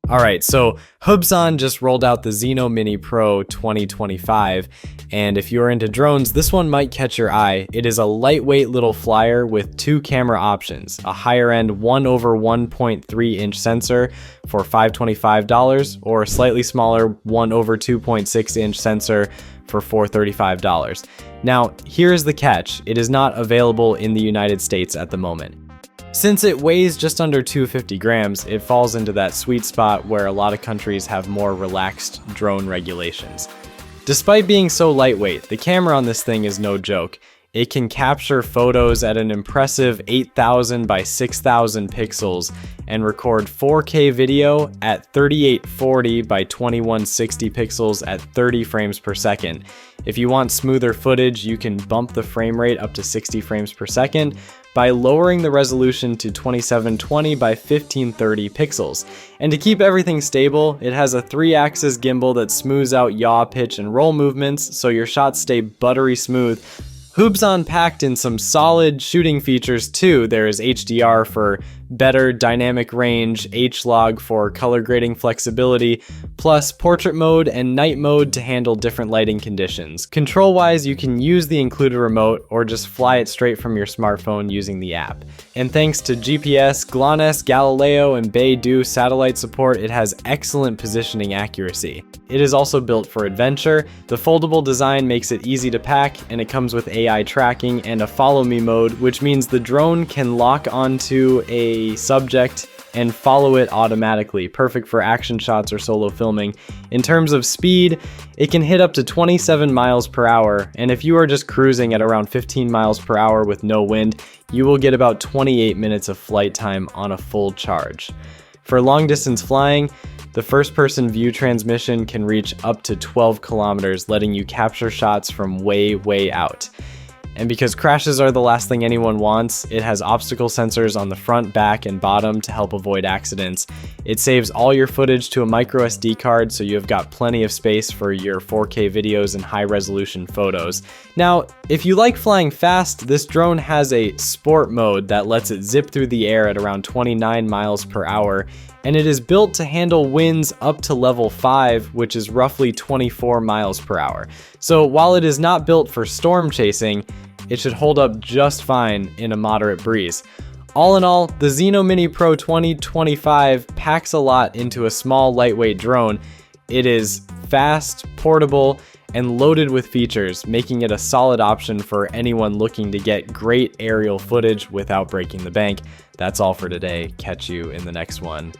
Alright, so Hubsan just rolled out the Zino Mini Pro 2025, and if you're into drones, this one might catch your eye. It is a lightweight little flyer with two camera options, a higher end 1/1.3 inch sensor for $525, or a slightly smaller 1/2.6 inch sensor for $435. Now, here's the catch, it is not available in the United States at the moment. Since it weighs just under 250 grams, it falls into that sweet spot where a lot of countries have more relaxed drone regulations. Despite being so lightweight, the camera on this thing is no joke. It can capture photos at an impressive 8,000 by 6,000 pixels and record 4K video at 3840 by 2160 pixels at 30 frames per second. If you want smoother footage, you can bump the frame rate up to 60 frames per second by lowering the resolution to 2720 by 1530 pixels. And to keep everything stable, it has a 3-axis gimbal that smooths out yaw, pitch, and roll movements so your shots stay buttery smooth. Hubsan packed in some solid shooting features too. There is HDR for better dynamic range, H-log for color grading flexibility, plus portrait mode and night mode to handle different lighting conditions. Control-wise, you can use the included remote or just fly it straight from your smartphone using the app. And thanks to GPS, GLONASS, Galileo, and Beidou satellite support, it has excellent positioning accuracy. It is also built for adventure. The foldable design makes it easy to pack, and it comes with AI tracking and a follow me mode, which means the drone can lock onto a subject and follow it automatically, perfect for action shots or solo filming. In terms of speed, it can hit up to 27 miles per hour, and if you are just cruising at around 15 miles per hour with no wind, you will get about 28 minutes of flight time on a full charge. For long distance flying, the first-person view transmission can reach up to 12 kilometers, letting you capture shots from way out. And because crashes are the last thing anyone wants, it has obstacle sensors on the front, back, and bottom to help avoid accidents. It saves all your footage to a micro SD card, so you have got plenty of space for your 4K videos and high-resolution photos. Now, if you like flying fast, this drone has a sport mode that lets it zip through the air at around 29 miles per hour, and it is built to handle winds up to level 5, which is roughly 24 miles per hour. So while it is not built for storm chasing, it should hold up just fine in a moderate breeze. All in all, the Zino Mini Pro 2025 packs a lot into a small, lightweight drone. It is fast, portable, and loaded with features, making it a solid option for anyone looking to get great aerial footage without breaking the bank. That's all for today. Catch you in the next one.